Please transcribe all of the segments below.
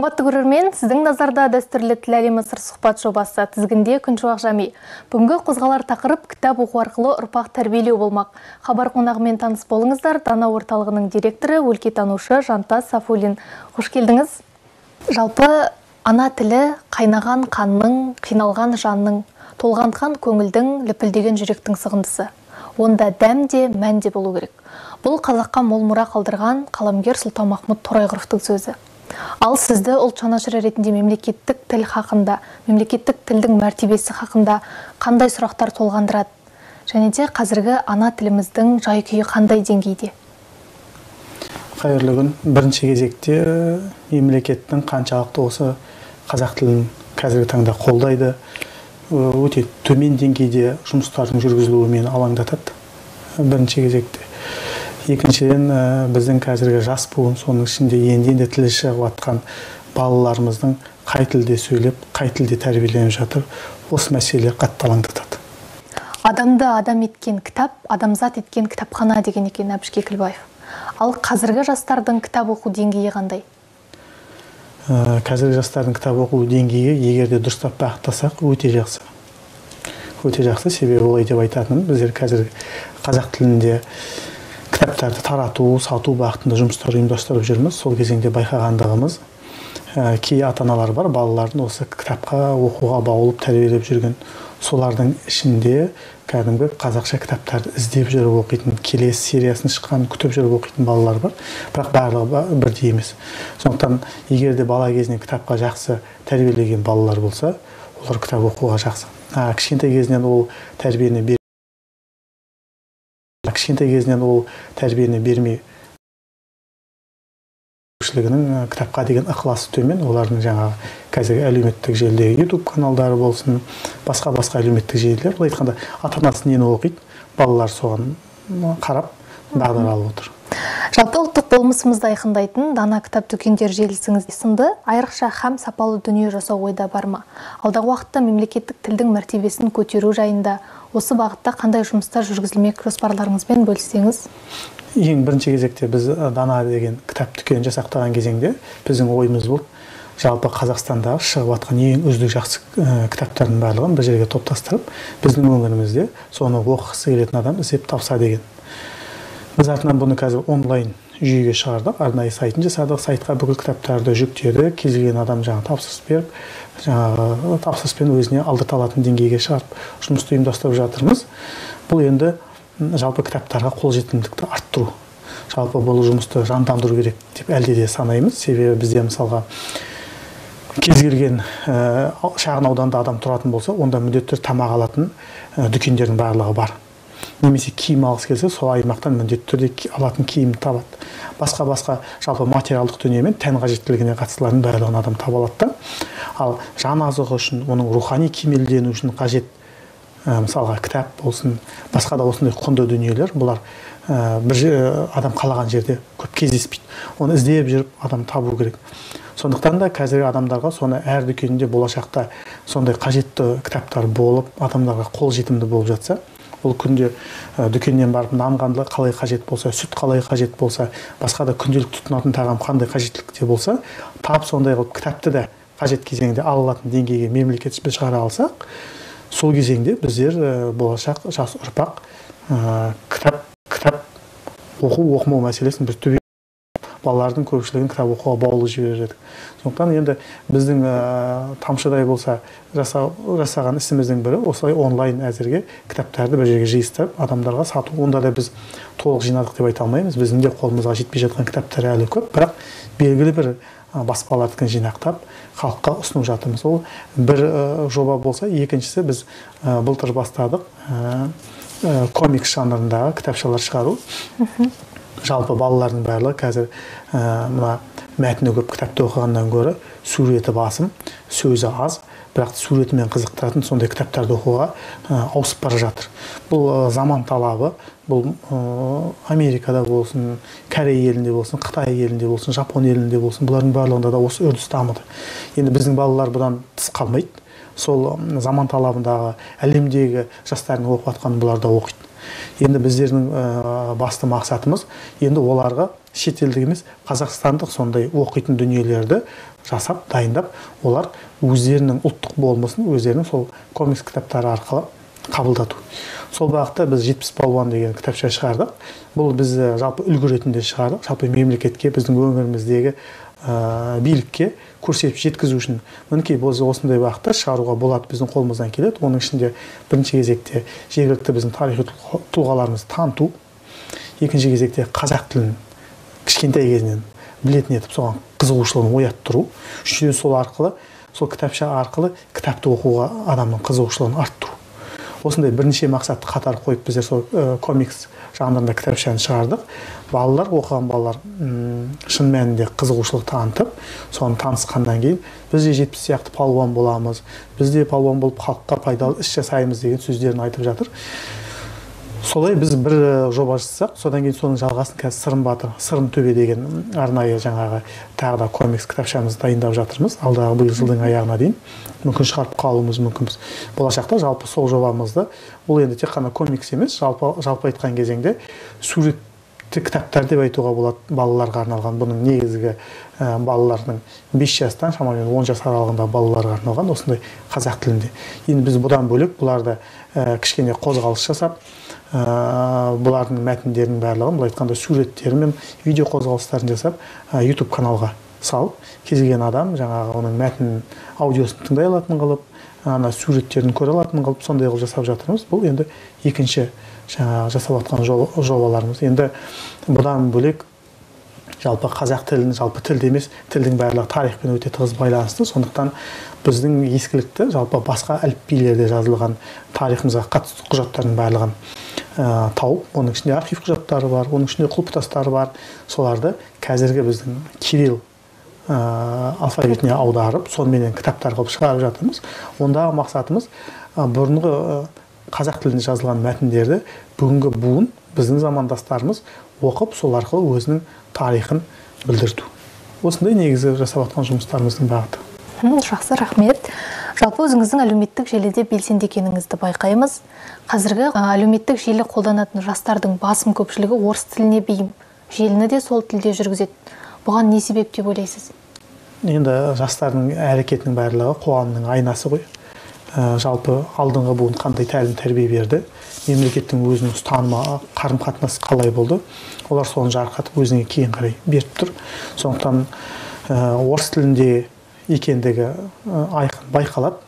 Қымбатты көрермен, сіздің назарда дәстүрлі тіл әлемі сыр сұхбат жобасы тізгінде Күншуақ Жами. Бүгінгі қозғалар тақырып кітап оқу арқылы ұрпақ тәрбиелеу болмақ. Хабар қонағымен таныс болыңыздар. Дана орталығының директоры, өлкетанушы Жантас Сафуллин. Қош келдіңіз. Жалпы ана тілі қайнаған қанның, қиналған жанның, толғантқан көңілдің, лүпілдеген жүректің сығындысы. Онда дәм де, мән де болу керек. Бұл қазаққа мол мұра қалдырған қаламгер Сұлтанмахмұт Торайғыровтың сөзі. Ал сізді ұлт жанашыры ретінде мемлекеттік тіл хақында, мемлекеттік тілдің мәртебесі хақында қандай сұрақтар толғандырады? Және де қазіргі ана тіліміздің жай-күйі қандай деңгейде? Қайырлы күн. Бірінші кезекте мемлекеттің қаншалықты осы қазақ тілін қазіргі таңда қолдайды, өте төмен деңгейде жұмыстардың жүргізілуімен алаңдатады. Бірінші кезекте. Екіншіден, біздің қазіргі жас буын, соның ішінде енді тілі шығып жатқан балаларымыздың қай тілде сөйлеп, қай тілде тәрбиеленіп жатыр, осы мәселелер қатты алаңдатады. Адамды адам еткен кітап, адамзат еткен кітапхана деген екен Әбіш Кекілбаев. Ал қазіргі жастардың кітап оқу деңгейі қандай? Қазіргі жастардың кітап оқу деңгейі, егер де дұрыстап бағыттасақ, өте жақсы. Өте жақсы, себебі олай деп айтатыным, біздер қазір қазақ тілінде кітаптарды тарату, сату бағытында жұмыстар ұйымдастырып жүрміз. Сол кезеңде байқағандығымыз, кей ата-аналар бар, балаларын осы кітапқа, оқуға баулып тәрбиелеп жүрген. Солардың ішінде кәдімгі қазақша кітаптарды іздеп жүріп оқитын, келесі сериясын шыққан күтіп жүріп оқитын балалар бар. Бірақ барлығы бірдей емес. Сондықтан, егер де бала кезінен кітапқа жақсы тәрбиелеген балалар болса, олар кітап оқуға жақсы. Кішкентай кезінен ол тәрбиені бермей кітапқа деген ықыласы төмен, олардың жаңағы қазіргі әлеуметтік желідегі YouTube каналдары болсын, басқа әлеуметтік желілер, бұл айтқанда ата-анасы нені оқиды, балалар соған қарап бағдар алып отыр. Жалпы ұлттық болмысымызды айқындайтын дана кітап дүкендер желісіңіз сынды айрықша һәм сапалы дүние жасау ойда бар ма? Алдағы уақытта мемлекеттік тілдің мәртебесін көтеру жайында осы бағытта қандай жұмыстар жүргізілмек, жоспарларыңызбен бөліссеңіз? Ең бірінші кезекте біз дана деген кітап дүкенін жасақтаған кезеңде біздің ойымыз бұл, жалпы Қазақстандағы шығып жатқан ең үздік жақсы кітаптардың барлығын бір жерге топтастырып, біздің өңірімізде соны оқығысы келетін адам іздеп тапса деген. Біз артынан бұны қазір онлайн жүйеге шығардық, арнайы сайтын жасадық, сайтқа бүкіл кітаптарды жүктедік, кез келген адам жаңа тапсырыс беріп, жаңағы тапсырыспен өзіне алдырта алатын деңгейге шығарып жұмысты ұйымдастырып жатырмыз. Бұл енді жалпы кітаптарға қолжетімділікті арттыру. Жалпы бұл жұмысты жандандыру керек деп әлде де санаймыз. Себебі бізде мысалға кез келген шағын ауданда адам тұратын болса, онда міндетті тамақ алатын дүкендердің барлығы бар. Немесе киім алғысы келсе, сол аймақтан міндетті түрде алатын киім табады. Басқа жалпы материалдық дүниемен тән қажеттілігіне қатыстылардың барлығын адам таба алады. Ал жан азығы үшін, оның рухани кемелдену үшін қажет, мысалға кітап болсын, басқа да осындай құнды дүниелер, бұлар адам қалаған жерде көп кездеспейді. Оны іздеп жүріп адам табу керек. Сондықтан да қазіргі адамдарға соны әр дүкенінде болашақта сондай қажетті кітаптар болып, адамдарға қолжетімді болып жатса, бұл күнде дүкеннен барып нан қалай қажет болса, сүт қалай қажет болса, басқа да күнделік тұтынатын тағам қандай қажеттілікте болса, тап сондай қылып кітапты да қажет кезеңде алатын деңгейге мемлекет шығара алсақ, сол кезеңде біздер болашақ жас ұрпақ кітап оқымау мәселесін біз төбе балалардың көпшілігін кітап оқуға баулып жібердік. Сондықтан енді біздің тамшыдай болса жасаған ісіміздің бірі осылай онлайн әзірге кітаптарды бір жерге жиыстырып адамдарға сату. Онда да біз толық жинадық деп айта алмаймыз. Біздің де қолымызға жетпей жатқан кітаптар әлі көп, бірақ белгілі бір баспалардікін жинақтап халыққа ұсынып жатырмыз. Ол бір жоба болса, екіншісі біз былтыр бастадық комикс жанрындағы кітапшалар шығару. Жалпы балалардың барлығы қазір мына мәтіні көп кітапты оқығаннан гөрі суреті басым, сөзі аз, бірақ суретімен қызықтыратын сондай кітаптарды оқуға ауысып бара жатыр. Бұл заман талабы, бұл Америкада болсын, Корей елінде болсын, Қытай елінде болсын, Жапон елінде болсын, бұлардың барлығында да осы үрдіс дамыды. Енді біздің балалар бұдан тыс қалмайды. Сол заман талабындағы әлемдегі жастардың оқып жатқанын бұлар да оқиды. Енді біздердің басты мақсатымыз енді оларға шетелдік емес қазақстандық сондай оқитын дүниелерді жасап, дайындап, олар өздерінің ұлттық болмысын, өздерінің сол комикс кітаптары арқылы қабылдату. Сол бағытта біз 70 балуан деген кітапша шығардық. Бұл біз жалпы үлгі ретінде шығардық. Жалпы мемлекетке, біздің өңіріміздегі билікке көрсетіп жеткізу үшін мінекей біз осындай бағытта шығаруға болады, біздің қолымыздан келеді. Оның ішінде бірінші кезекте жергілікті біздің тарихи тұлғаларымызды таныту, екінші кезекте қазақ тілін кішкентай кезінен білетін етіп, соған қызығушылығын ояттыру, үшіншіден сол арқылы, сол кітапша арқылы кітапты оқуға адамның қызығушылығын арттыру. Осындай бірнеше мақсатты қатар қойып біздер сол комикс жанрында кітапшаны шығардық. Балалар, оқыған балалар шын мәнінде қызығушылық танытып, соны танысқаннан кейін біз де 70 сияқты палуан боламыз, біз де палуан болып халыққа пайдалы іс жасаймыз деген сөздерін айтып жатыр. Солай біз бір жоба жасасақ, содан кейін соның жалғасын қазір Сырым Батыр, Сырым Төбе деген арнайы жаңағы тағы да комикс кітапшамызды дайындап жатырмыз. Алдағы биыл жылдың аяғына дейін мүмкін шығарып қалуымыз мүмкінбіз. Болашақта жалпы сол жобамызды, бұл енді тек қана комикс емес, жалпы айтқан кезеңде суретті кітаптар деп айтуға болады, балаларға арналған. Бұның негізгі балалардың 5 жастан шамамен 10 жас аралығында балаларға арналған осындай қазақ тілінде. Енді біз бұдан бөлек бұларды кішкене қозғалыс жасап, бұлардың мәтіндерінің барлығын, бұл айтқанда суреттері мен видео қозғалыстарын жасап, YouTube каналға салып, кез келген адам жаңағы оның мәтін аудиосын тыңдай алатын қылып, суреттерін көре алатын қылып, сондай қылып жасап жатырмыз. Бұл енді екінші жаңағы жасап жатқан жобаларымыз. Енді бұдан бөлек жалпы қазақ тілін, жалпы тілді емес, тілдің барлығы тарихпен өте тығыз байланысты. Сондықтан біздің ескілікті жалпы басқа әліпбилерде жазылған тарихымызға қатысты құжаттардың барлығын тауып, оның ішінде архив құжаттары бар, оның ішінде құлпытастары бар. Соларды қазіргі біздің кирилл алфавитіне аударып, сонымен кітаптар қылып шығарып жатырмыз. Ондағы мақсатымыз бұрынғы қазақ тілінде жазылған мәтіндерді бүгінгі буын, біздің замандастарымыз оқып, сол арқылы өзінің тарихын білдірту. Осындай негізі жасап жатқан жұмыстарымыздың бағыты. Жақсы, рахмет. Жалпы өзіңіздің әлеуметтік желіде белсенді екеніңізді байқаймыз. Қазіргі әлеуметтік желі қолданатын жастардың басым көпшілігі орыс тіліне бейім. Желіні де сол тілде жүргізеді. Бұған не себеп деп ойлайсыз? Енді жастардың әрекетінің барлығы қоғамның айнасы ғой. Жалпы алдыңғы буын қандай тәлім тәрбие берді, мемлекеттің өзінің ұстанымы, қарым-қатынасы қалай болды, олар соны жарқатып өзіне кейін қарай беріп тұр. Сондықтан орыс тілінде екендігі айқын байқалады.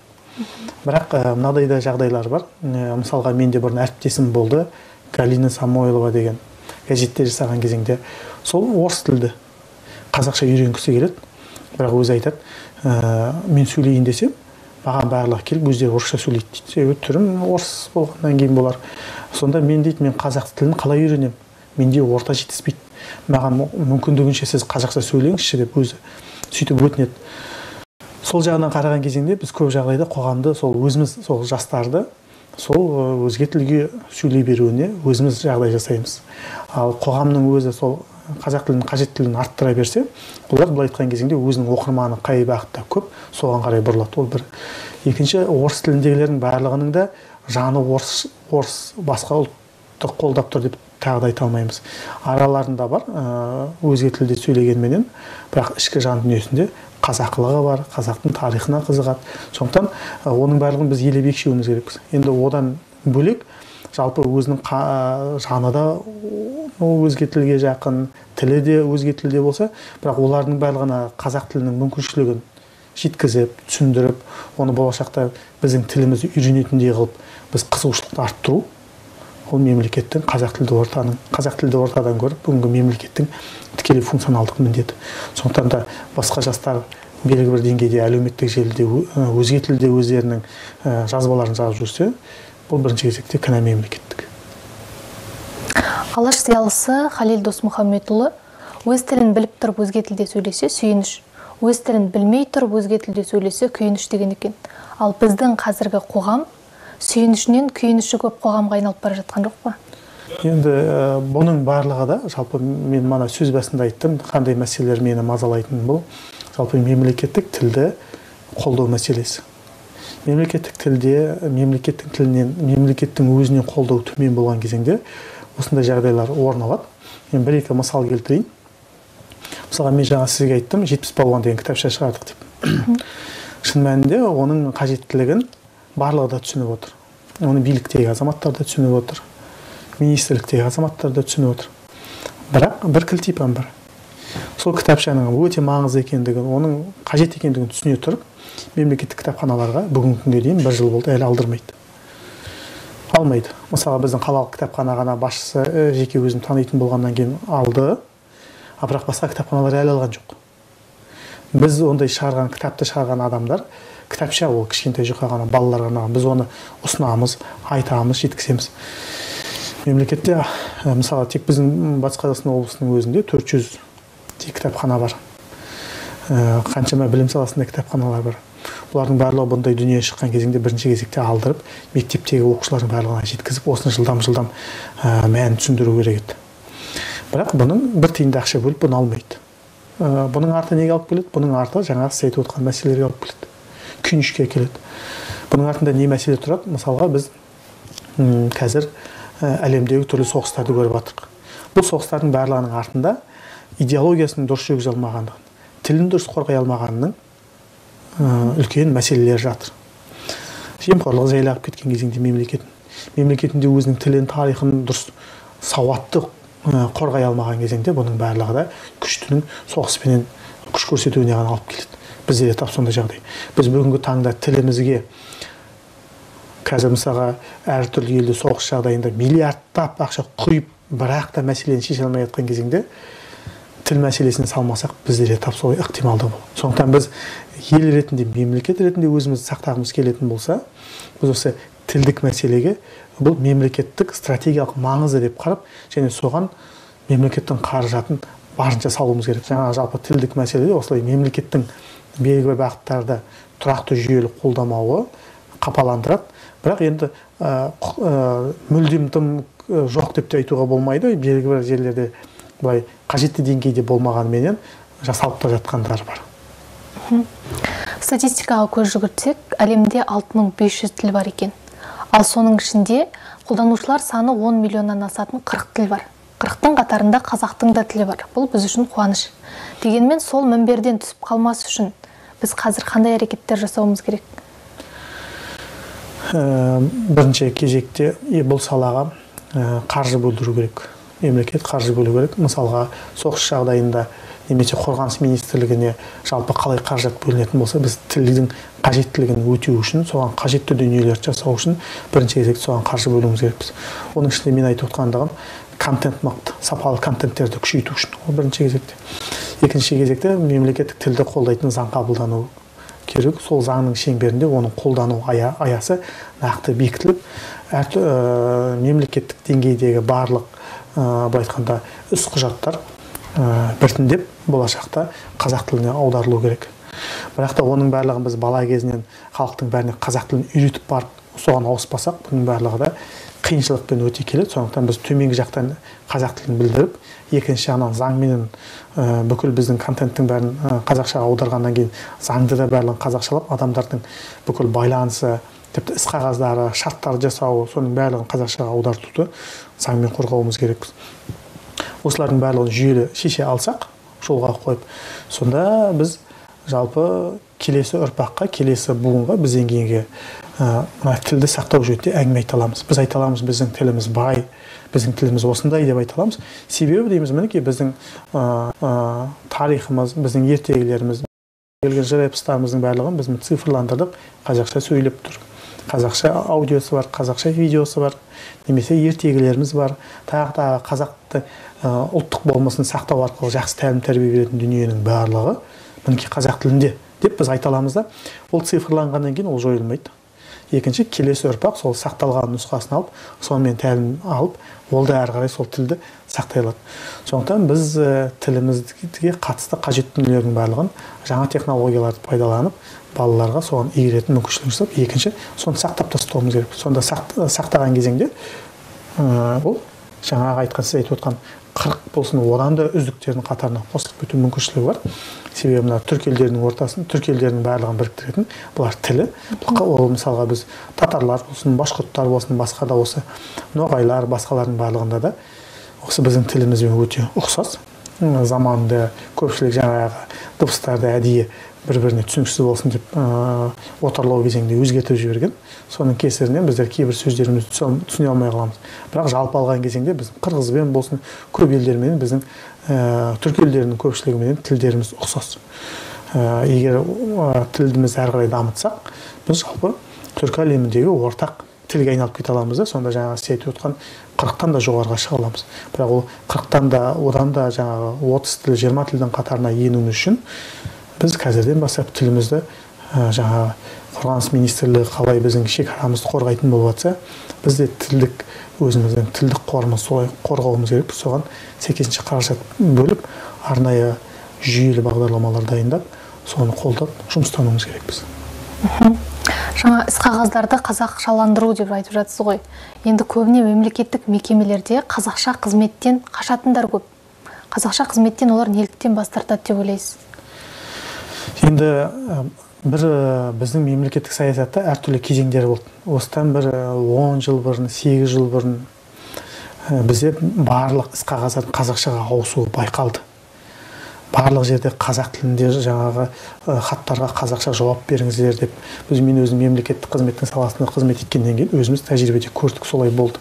Бірақ мынадай да жағдайлар бар. Мысалға менде бұрын әріптесім болды, Галина Самойлова деген газетте жасаған кезеңде. Сол орыс тілді қазақша үйренгісі келеді. Бірақ өзі айтады, мен сөйлейін десем, маған барлығы келіп өздері орысша сөйлейді дейді. Себебі түрім орыс болғаннан кейін болар. Сонда мен дейді, мен қазақ тілін қалай үйренемін? Менде орта жетіспейді. Маған мүмкіндігінше сіз қазақша сөйлеңізші деп өзі сөйтіп өтінеді. Сол жағынан қараған кезеңде біз көп жағдайда қоғамды, сол өзіміз, сол жастарды сол өзге тілге сөйлей беруіне өзіміз жағдай жасаймыз. Ал қоғамның өзі сол қазақ тілінің қажеттілігін арттыра берсе, олар бұл айтқан кезеңде өзінің оқырманы қай бағытта көп, соған қарай бұрылады. Ол бір. Екінші, орыс тіліндегілердің барлығының да жаны орыс басқа ұлтты қолдап тұр деп тағы да айта алмаймыз. Араларында бар, өзге тілде сөйлегенменен, бірақ ішкі жан дүниесінде қазақылығы бар, қазақтың тарихына қызығады. Сондықтан оның барлығын біз елеп екшеуіміз керекпіз. Енді одан бөлек жалпы өзінің жаны да өзге тілге жақын, тілі де өзге тілде болса, бірақ олардың барлығына қазақ тілінің мүмкіншілігін жеткізіп, түсіндіріп, оны болашақта біздің тілімізді үйренетіндей қылып, біз қызығушылықты арттыру, ол мемлекеттің қазақ тілді ортадан көріп, бүгінгі мемлекеттің тікелей функционалдық міндеті. Сондықтан да басқа жастар белгілі бір деңгейде әлеуметтік желіде өзге тілде өздерінің жазбаларын жазып жүрсе, бұл бірінші кезекте кінә мемлекеттік. Алаш зиялысы Халел Досмұхамедұлы өз тілін біліп тұрып өзге тілде сөйлесе сүйініш, өз тілін білмей тұрып өзге тілде сөйлесе күйініш деген екен. Ал біздің қазіргі қоғам сүйінішінен күйініші көп қоғамға айналып бара жатқан жоқ па? Енді бұның барлығы да, жалпы мен мана сөз басында айттым, қандай мәселелер мені мазалайтын бұл, жалпы мемлекеттік тілді қолдау мәселесі. Мемлекеттік тілде, мемлекеттің тілінен, мемлекеттің өзінен қолдау төмен болған кезеңде осындай жағдайлар орын алады. Мен бір-екі мысал келтірейін. Мысалға, мен жаңа сізге айттым, 70 балуан деген кітапша шығардық деп. Шын мәнінде оның қажеттілігін барлығы да түсініп отыр. Оны биліктегі азаматтар да түсініп отыр. Министрліктегі азаматтар да түсініп отыр. Бірақ бір кілтипан бар. Сол кітапшаның өте маңызды екендігін, оның қажет екендігін түсіне тұрып, мемлекеттік кітапханаларға бүгінгі күнге дейін 1 жыл болды, әлі алдырмайды. Алмайды. Мысалы, біздің қалалық кітапхана ғана басшысы жеке өзім танитын болғаннан кейін алды, бірақ басқа кітапханалар әлі алған жоқ. Біз ондай шығарған, кітапты шығарған адамдар, кітапша ол кішкентай жұқа ғана балаларға арналған, біз оны ұсынамыз, айтамыз, жеткіземіз. Мемлекетте, мысалы, тек біздің Батыс Қазақстан облысының өзінде 400 кітапхана бар. Қаншама білім саласында кітапханалар бар. Бұлардың барлығы бұндай дүние шыққан кезеңде бірінші кезекте алдырып, мектептегі оқушылардың барлығына жеткізіп, осыны жылдам мәнін түсіндіру керек еді. Бірақ бұның бір тиын да ақша бөліп бұны алмайды. Бұның арты неге алып келеді? Бұның арты жаңағы сіз айтып отқан мәселелерге алып келеді. Күйінішке келеді. Бұның артында не мәселе тұрады? Мысалға, біз қазір әлемдегі түрлі соғыстарды көріп жатырмық. Бұл соғыстардың барлығының артында идеологиясының дұрыс жүргізе алмағандығын, тілін дұрыс қорғай алмағанының үлкен мәселелер жатыр. Жемқорлық жайлап кеткен кезеңде мемлекетінде өзінің тілін, тарихын дұрыс сауатты қорғай алмаған кезеңде бұның барлығы да күштінің соғыспенен күш көрсетуіне ғана алып келеді. Бізде де тап сондай жағдай. Біз бүгінгі таңда тілімізге қазір мысалға әртүрлі елде соғыс жағдайында миллиардтап ақша құйып, бірақ та мәселені шеше алмай жатқан кезеңде тіл мәселесін салмасақ, бізде де тап солай ықтималдығы болады. Сондықтан біз ел ретінде, мемлекет ретінде өзімізді сақтағымыз келетін болса, біз осы тілдік мәселеге бұл мемлекеттік стратегиялық маңызды деп қарап, және соған мемлекеттің қаражатын барынша салуымыз керек. Жаңағы жалпы тілдік мәселеде осылай мемлекеттің белгілі бағыттарды тұрақты жүйелі қолдамауы қапаландырады. Бірақ енді мүлдем тым жоқ деп те айтуға болмайды. Белгілі бір жерлерде былай қажетті деңгейде болмағанменен жасалып та жатқандар бар. Статистикаға көз жүгіртсек, әлемде 6500 тіл бар екен. Ал соның ішінде қолданушылар саны 10 миллионнан асатын 40 тіл бар. 40-тың қатарында қазақтың да тілі бар. Бұл біз үшін қуаныш. Дегенмен сол мінберден түсіп қалмас үшін біз қазір қандай әрекеттер жасауымыз керек? Бірінші кезекте бұл салаға қаржы бөлдіру керек. Мемлекет қаржы бөлу керек. Мысалға, соғыс жағдайында немесе қорғаныс министрлігіне жалпы қалай қаражат бөлінетін болса, біз тілдің қажеттілігін өтеу үшін, соған қажетті дүниелерді жасау үшін бірінші кезекте соған қаржы бөлуіміз керекпіз. Оның ішінде мен айтып отқандығым контент мықты, сапалы контенттерді күшейту үшін. Ол бірінші кезекте. Екінші кезекте мемлекеттік тілді қолдайтын заң қабылдану керек. Сол заңның шеңберінде оның қолдану аясы нақты бекітіліп, мемлекеттік деңгейдегі барлық айтқанда іс құжаттар біртіндеп болашақта қазақ тіліне аударылу керек. Бірақ та оның барлығын біз бала кезінен халықтың бәріне қазақ тілін үйретіп барып, соған ауыспасақ, бұның барлығы да қиыншылықпен өте келеді. Сондықтан біз төменгі жақтан қазақ тілін білдіріп, екінші жағынан заңменен бүкіл біздің контенттің бәрін қазақшаға аударғаннан кейін заңды да барлығын қазақшалап, адамдардың бүкіл байланысы, тіпті іс қағаздары, шарттарды жасау, соның барлығын қазақшаға аудартуды заңмен қорғауымыз керекпіз. Осылардың барлығын жүйелі шеше алсақ, жолға қойып, сонда біз жалпы келесі ұрпаққа, келесі буынға, бізден кейінгі тілді сақтау жөнінде әңгіме айта аламыз. Біз айта аламыз, біздің тіліміз бай, біздің тіліміз осындай деп айта аламыз. Себебі дейміз, мінекей біздің тарихымыз, біздің ертегілеріміз, келген жыр эпостарымыздың барлығын біз цифрландырдық, қазақша сөйлеп тұр. Қазақша аудиосы бар, қазақша видеосы бар, немесе ертегілеріміз бар. Тағы қазақты ұлттық болмысын сақтау арқылы жақсы тәлім тәрбие беретін дүниенің барлығы мінекей қазақ тілінде деп біз айта аламыз да, ол цифрланғаннан кейін ол жойылмайды. Екінші, келесі ұрпақ сол сақталған нұсқасын алып, сонымен тәлім алып, ол да әрі қарай сол тілді сақтай алады. Сондықтан біз тілімізге қатысты қажетті дүниелердің барлығын жаңа технологияларды пайдаланып, балаларға соған игеретін мүмкіншілік жасап, екінші, соны сақтап тастауымыз керек. Сонда сақтаған кезеңде ол жаңағы айтқан, сіз айтып отқан 40 болсын, одан да үздіктердің қатарына қосылып кету мүмкіншілігі бар. Себебі мына түркі елдерінің барлығын біріктіретін бұлар тілі. Ол мысалға біз татарлар болсын, башқұрттар болсын, басқа да осы ноғайлар, басқалардың барлығында да осы біздің тілімізбен өте ұқсас. Заманында көпшілік жаңағы дыбыстарды әдейі бір-біріне түсініксіз болсын деп отарлау кезеңде өзгертіп жіберген. Соның кесірінен біздер кейбір сөздерімізді түсіне алмай қаламыз. Бірақ жалпы алған кезеңде біздің қырғызбен болсын, көп елдермен біздің түркі елдерінің көпшілігімен тілдеріміз ұқсас. Егер тілімізді әрі қарай дамытсақ, біз жалпы түркі әлеміндегі ортақ тілге айналып кете аламыз да, сонда жаңағы сіз айтып отқан 40-тан да жоғарыға шыға аламыз. Бірақ ол 40-тан да одан да жаңағы 30 тіл, 20 тілдің қатарына енуіміз үшін біз қазірден бастап тілімізді жаңағы қорғаныс министрлігі қалай біздің шекарамызды қорғайтын болып жатса, біз де өзіміздің тілдік қорымызды солай қорғауымыз керек. Соған сәйкесінше қаражат бөліп, арнайы жүйелі бағдарламалар дайындап, соны қолдап жұмыстануымыз керекпіз. Жаңа іс-қағаздарды қазақшаландыру деп айтып жатсыз ғой. Енді көбіне мемлекеттік мекемелерде қазақша қызметтен қашатындар көп. Қазақша қызметтен олар неліктен бас тартады деп ойлайсыз? Енді біздің мемлекеттік саясатта әртүрлі кезеңдер болды. Осыдан 10 жыл бұрын, 8 жыл бұрын бізде барлық іс-қағаздардың қазақшаға ауысуы байқалды. Барлық жерде қазақ тілінде жаңағы хаттарға қазақша жауап беріңіздер деп, мен өзім мемлекеттік қызметтің саласында қызмет еткеннен кейін өзіміз тәжірибеде көрдік, солай болды.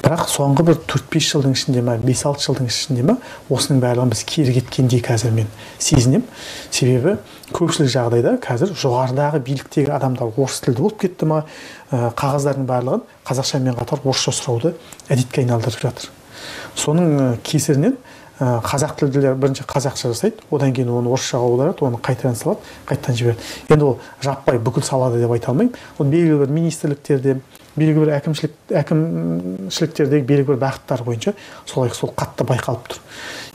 Бірақ соңғы 4-5 жылдың ішінде ме, 5-6 жылдың ішінде ме, осының барлығын біз кері кеткендей қазір мен сезінем. Себебі көпшілік жағдайда қазір жоғарыдағы биліктегі адамдар орыс тілді болып кетті ме, қағаздардың барлығын қазақшамен қатар орысша сұрауды әдетке айналдырып жатыр. Соның кесірінен қазақ тілділер бірінші қазақша жасайды, одан кейін оны орысшаға аударады, оны қайтадан салады, қайтадан жібереді. Енді ол жаппай бүкіл салада деп айта алмаймын. Ол белгілі бір министрліктерде, белгілі бір әкімшіліктердегі белгілі бір бағыттар бойынша сол қатты байқалып тұр.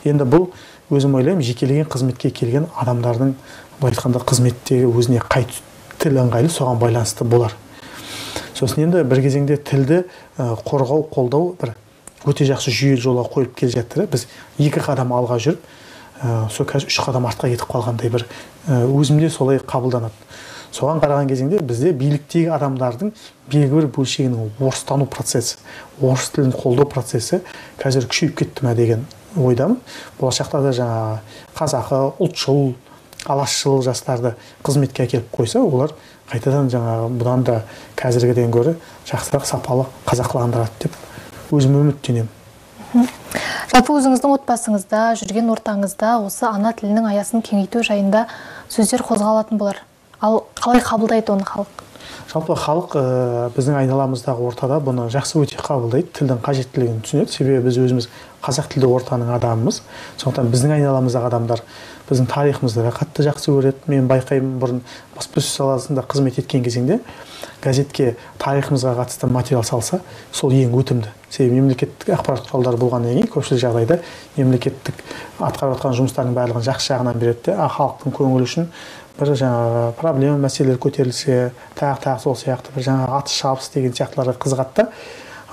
Енді бұл өзім ойлаймын, жекелеген қызметке келген адамдардың былай айтқанда қызметтегі өзіне қай тіл ыңғайлы соған байланысты болар. Сосын енді бір кезеңде тілді қорғау, қолдау бір өте жақсы жүйелі жолға қойып келе жатыр. Біз 2 қадам алға жүріп, сол қазір 3 қадам артқа кетіп қалғандай бір өзімде солай қабылданады. Соған қараған кезеңде бізде биліктегі адамдардың белгілі бір бөлшегінің орыстану процесі, орыс тілін қолдау процесі қазір күшейіп кетті ме деген ойдамын. Болашақта да жаңағы қазақы, ұлтшыл, алашшыл жастарды қызметке әкеліп қойса, олар қайтадан жаңағы бұдан да қазіргіден гөрі жақсырақ сапалы қазақыландырады деп өзім үміттенемін. Жалпы өзіңіздің отбасыңызда, жүрген ортаңызда осы ана тілінің аясын кеңейту жайында сөздер қозғалатын болар. Ал қалай қабылдайды оны халық? Жалпы халық біздің айналамыздағы ортада бұны жақсы өте қабылдайды, тілдің қажеттілігін түсінеді. Себебі біз өзіміз қазақ тілді ортаның адамымыз. Сондықтан біздің айналамыздағы адамдар біздің тарихымызды да қатты жақсы көреді. Мен байқаймын, бұрын баспасөз саласында қызмет еткен кезеңде газетке тарихымызға қатысты материал салса, сол ең өтімді. Себебі мемлекеттік ақпарат құралдары болғаннан кейін көпшілік жағдайда мемлекеттік атқарып жатқан жұмыстардың барлығын жақсы жағынан береді де, халықтың көңілі үшін бір жаңағы проблема мәселелер көтерілсе, тағы сол сияқты бір жаңағы атыс шабыс деген сияқтыларға қызығады да,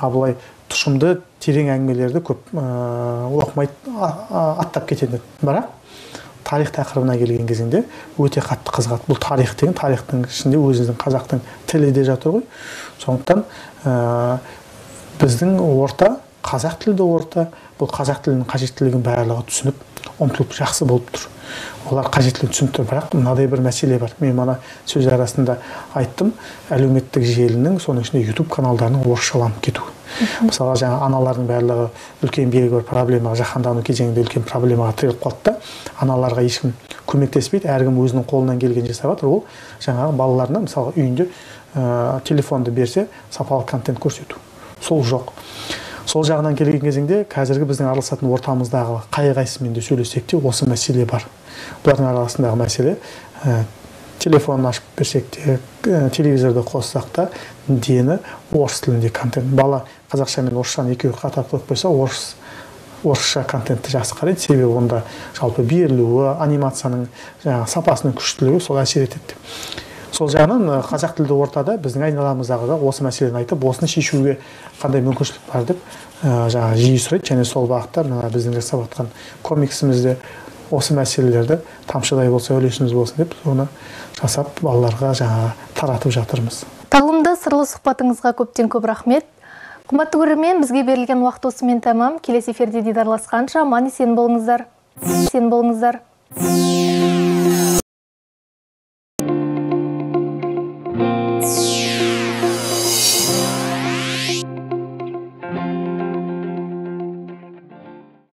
былай тұшымды терең әңгімелерді көп оқымайды, аттап кетеді. Бірақ тарих тақырыбына келген кезінде өте қатты қызығады. Бұл тарих деген, тарихтың ішінде өзіміздің қазақтың тілі де жатыр ғой. Сондықтан біздің орта, қазақ тілді орта, бұл қазақ тілінің қажеттілігін барлығы түсініп, ұмтылып жақсы болып тұр. Олар қажеттілігін түсініп тұр, бірақ мынадай бір мәселе бар. Мен мана сөз арасында айттым, әлеуметтік желінің, соның ішінде YouTube каналдарының орысшаланып кетуі. Мысалы, жаңа аналардың барлығы үлкен белгілі бір проблемаға, жаһандану кезеңінде үлкен проблемаға тіреліп қалды да, аналарға ешкім көмектеспейді, әркім өзінің қолынан келген жасап жатыр. Ол жаңағы балаларына, мысалы, үйінде телефонды берсе, сапалы контент көрсету. Сол жоқ. Сол жағынан келген кезеңде қазіргі біздің араласатын ортамыздағы қай-қайсымен де сөйлесек те осы мәселе бар. Бұлардың арасындағы мәселе телефонын ашып берсек те, телевизорды қоссақ та, дені орыс тілінде контент. Бала қазақша мен орысшаны екеуі қатар қойып қойса, орысша контентті жақсы қарайды. Себебі онда жалпы берілуі, анимацияның сапасының күштілігі сол әсер етеді. сол жағынан қазақ тілді ортада біздің айналамыздағы да осы мәселені айтып, осыны шешуге қандай мүмкіншілік бар деп жаңағы жиі сұрайды, және сол бағытта мына біздің жасап жатқан комиксімізде осы мәселелерді тамшыдай болса үлесіміз болсын деп соны жасап балаларға жаңағы таратып жатырмыз. Тағылымды сырлы сұхбатыңызға көптен көп рахмет. Қымбатты көрермен, бізге берілген уақыт осымен тәмам. Келесі эфирде дидарласқанша аман есен болыңыздар.